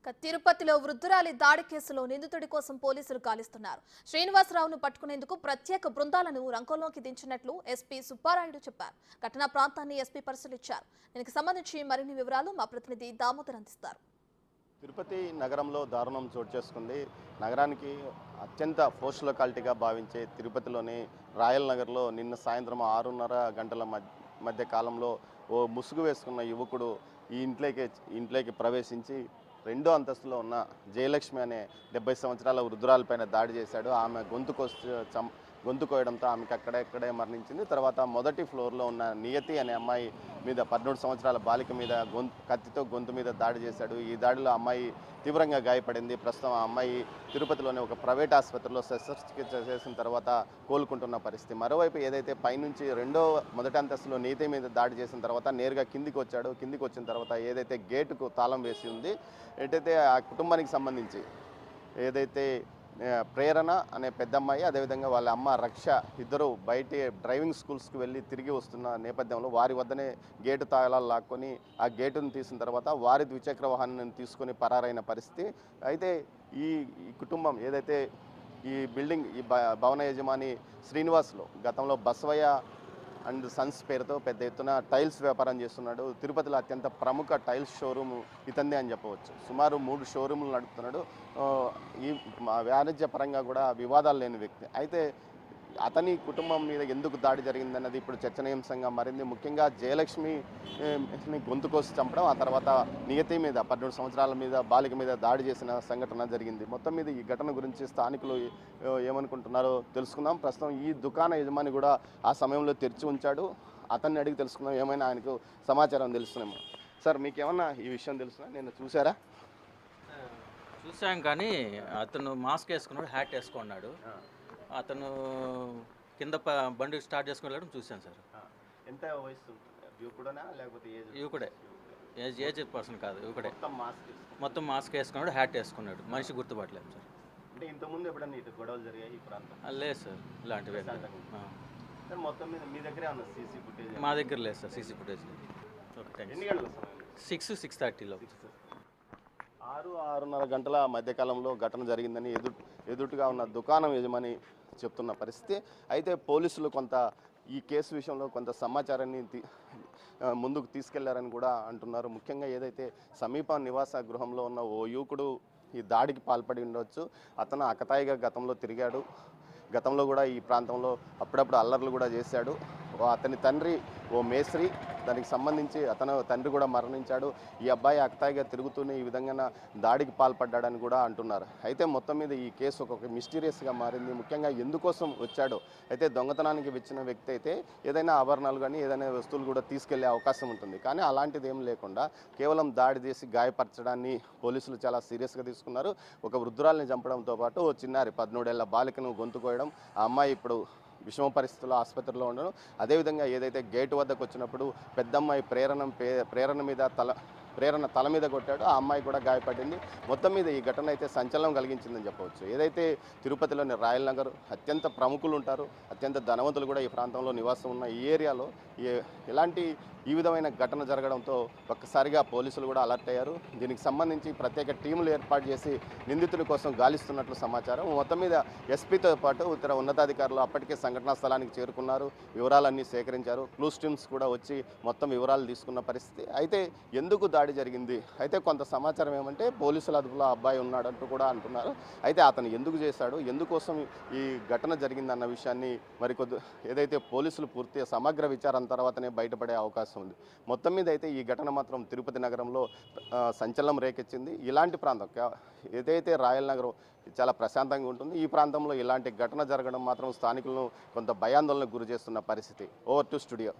తిరుపతిలో వృద్ధురాలి దాడి కేసులో నిందితుడి కోసం పోలీసులు గాలిస్తున్నారు. శ్రీనివాసరావును పట్టుకునేందుకు ప్రత్యేక బృందాలను రంగంలోకి దించినట్లు ఎస్పీ సుబ్బారాయుడు చెప్పారు. ఘటనా ప్రాంతాన్ని ఎస్పీ పరిశీలించారు. దీనికి సంబంధించి మరిన్ని వివరాలు మా ప్రతినిధి దామోదర్ అందిస్తారు. తిరుపతి నగరంలో దారుణం చోటు చేసుకుంది. నగరానికి అత్యంత పోస్ట్ లొకాలిటీగా భావించే తిరుపతిలోని రాయల్ నగర్లో నిన్న సాయంత్రం 6:30 గంటల మధ్య కాలంలో ఓ ముసుగు వేసుకున్న యువకుడు ఈ ఇంట్లోకి ప్రవేశించి రెండో అంతస్తులో ఉన్న జయలక్ష్మి అనే 70 సంవత్సరాల వృద్ధురాలపైన దాడి చేశాడు. ఆమె గొంతు కోయడంతో ఆమెకు అక్కడే మరణించింది. తర్వాత మొదటి ఫ్లోర్లో ఉన్న నియతి అనే అమ్మాయి మీద 13 సంవత్సరాల బాలిక మీద కత్తితో గొంతు మీద దాడి చేశాడు. ఈ దాడిలో అమ్మాయి తీవ్రంగా గాయపడింది. ప్రస్తుతం ఆ అమ్మాయి తిరుపతిలోని ఒక ప్రైవేట్ ఆసుపత్రిలో శస్త్రచికిత్స చేసిన తర్వాత కోలుకుంటున్న పరిస్థితి. మరోవైపు ఏదైతే పైనుంచి మొదటి అంతస్తులో నియతి మీద దాడి చేసిన తర్వాత నేరుగా కిందికి వచ్చాడు. కిందికి వచ్చిన తర్వాత ఏదైతే గేటుకు తాళం వేసి ఉంది, ఏదైతే ఆ కుటుంబానికి సంబంధించి ఏదైతే ప్రేరణ అనే పెద్దమ్మాయి, అదేవిధంగా వాళ్ళ అమ్మ రక్ష ఇద్దరు బయట డ్రైవింగ్ స్కూల్స్కి వెళ్ళి తిరిగి వస్తున్న నేపథ్యంలో వారి వద్దనే గేటు తాళాలు లాక్కొని ఆ గేటును తీసిన తర్వాత వారి ద్విచక్ర వాహనాన్ని తీసుకొని పరారైన పరిస్థితి. అయితే ఈ కుటుంబం ఏదైతే ఈ బిల్డింగ్ ఈ భవన యజమాని శ్రీనివాస్లో గతంలో బసవయ్య అండ్ సన్స్ పేరుతో పెద్ద ఎత్తున టైల్స్ వ్యాపారం చేస్తున్నాడు. తిరుపతిలో అత్యంత ప్రముఖ టైల్స్ షోరూమ్ ఇతందే అని చెప్పవచ్చు. సుమారు 3 షోరూములు నడుపుతున్నాడు. ఈ వాణిజ్య పరంగా కూడా వివాదాలు లేని వ్యక్తి. అయితే అతని కుటుంబం మీద ఎందుకు దాడి జరిగిందన్నది ఇప్పుడు చర్చనీయాంశంగా మారింది. ముఖ్యంగా జయలక్ష్మిని గొంతు కోసి చంపడం, ఆ తర్వాత నియతి మీద 12 సంవత్సరాల మీద బాలిక మీద దాడి చేసిన సంఘటన జరిగింది. మొత్తం మీద ఈ ఘటన గురించి స్థానికులు ఏమనుకుంటున్నారో తెలుసుకుందాం. ప్రస్తుతం ఈ దుకాణ యజమాని కూడా ఆ సమయంలో తెరిచి ఉంచాడు. అతన్ని అడిగి తెలుసుకుందాం, ఏమైనా ఆయనకు సమాచారం తెలుస్తున్నామో. సార్, మీకేమన్నా ఈ విషయం తెలుసునా? నేను చూసారా? చూసాం, కానీ అతను మాస్క్ వేసుకున్నాడు, హ్యాట్ వేసుకున్నాడు. అతను కింద బండి స్టార్ట్ చేసుకుని చూశాను సార్. ఎంత వయసు? యువకుడనా లేకపోతే యువకుడే, ఏజ్ పర్సన్ కాదు, యువకుడే. మొత్తం మాస్క్ వేసుకున్నాడు, హ్యాట్ వేసుకున్నాడు. మనిషి గుర్తుపట్టలేదు సార్. అంటే ఇంతకుముందు ఎప్పుడన్నా ఇటు గొడవలు జరిగాయి ఈ ప్రాంతం? లేదు సార్, ఇలాంటివి మొత్తం మీద మీ దగ్గరే ఉన్న సీసీ ఫుటేజ్? మా దగ్గర లేదు సార్, సీసీ ఫుటేజ్. ఎన్ని గంటల సమయం? 6-6:30లో. 6-6:30 గంటల మధ్యకాలంలో ఘటన జరిగిందని ఎదుటిగా ఉన్న దుకాణం యజమాని చెప్తున్న పరిస్థితి. అయితే పోలీసులు కొంత ఈ కేసు విషయంలో కొంత సమాచారాన్ని ముందుకు తీసుకెళ్లారని కూడా అంటున్నారు. ముఖ్యంగా ఏదైతే సమీప నివాస గృహంలో ఉన్న ఓ యువకుడు ఈ దాడికి పాల్పడి ఉండవచ్చు. అతను అకతాయిగా గతంలో తిరిగాడు. గతంలో కూడా ఈ ప్రాంతంలో అప్పుడప్పుడు అల్లర్లు కూడా చేశాడు. అతని తండ్రి ఓ మేస్త్రి, దానికి సంబంధించి అతను తండ్రి కూడా మరణించాడు. ఈ అబ్బాయి అక్తాయిగా తిరుగుతూనే ఈ విధంగా దాడికి పాల్పడ్డాడని కూడా అంటున్నారు. అయితే మొత్తం మీద ఈ కేసు ఒక మిస్టీరియస్గా మారింది. ముఖ్యంగా ఎందుకోసం వచ్చాడో, అయితే దొంగతనానికి వచ్చిన వ్యక్తి అయితే ఏదైనా ఆభరణాలు కానీ ఏదైనా వస్తువులు కూడా తీసుకెళ్లే అవకాశం ఉంటుంది. కానీ అలాంటిది ఏం లేకుండా కేవలం దాడి చేసి గాయపరచడాన్ని పోలీసులు చాలా సీరియస్గా తీసుకున్నారు. ఒక వృద్ధురాల్ని చంపడంతో పాటు ఓ చిన్నారి 13 ఏళ్ల బాలికను గొంతు కోయడం, ఆ అమ్మాయి ఇప్పుడు విషమ పరిస్థితుల్లో ఆసుపత్రిలో ఉండడం, అదేవిధంగా ఏదైతే గేటు వద్దకు వచ్చినప్పుడు పెద్దమ్మాయి ప్రేరణ తల మీద కొట్టాడు, ఆ అమ్మాయి కూడా గాయపడింది. మొత్తం మీద ఈ ఘటన అయితే సంచలనం కలిగించిందని చెప్పవచ్చు. ఏదైతే తిరుపతిలోని రాయల్ నగర్ అత్యంత ప్రముఖులు ఉంటారు, అత్యంత ధనవంతులు కూడా ఈ ప్రాంతంలో నివాసం ఉన్న ఈ ఏరియాలో ఈ విధమైన ఘటన జరగడంతో ఒక్కసారిగా పోలీసులు కూడా అలర్ట్ అయ్యారు. దీనికి సంబంధించి ప్రత్యేక టీములు ఏర్పాటు చేసి నిందితుల కోసం గాలిస్తున్నట్లు సమాచారం. మొత్తం మీద ఎస్పీతో పాటు ఇతర ఉన్నతాధికారులు అప్పటికే సంఘటనా స్థలానికి చేరుకున్నారు, వివరాలన్నీ సేకరించారు. క్లూస్ టీమ్స్ కూడా వచ్చి మొత్తం వివరాలు తీసుకున్న పరిస్థితి. అయితే ఎందుకు దాడి జరిగింది? అయితే కొంత సమాచారం ఏమంటే పోలీసుల అదుపులో అబ్బాయి ఉన్నాడంటూ కూడా అంటున్నారు. అయితే అతను ఎందుకు చేశాడు, ఎందుకోసం ఈ ఘటన జరిగిందన్న విషయాన్ని ఏదైతే పోలీసులు పూర్తిగా సమగ్ర విచారం తర్వాతనే బయటపడే అవకాశం ఉంది. మొత్తం మీద అయితే ఈ ఘటన మాత్రం తిరుపతి నగరంలో సంచలనం రేకెచ్చింది. ఇలాంటి ప్రాంతం ఏదైతే రాయల్ నగరం చాలా ప్రశాంతంగా ఉంటుంది, ఈ ప్రాంతంలో ఇలాంటి ఘటన జరగడం మాత్రం స్థానికులను కొంత భయాందోళనకు గురి చేస్తున్న పరిస్థితి. Over to studio.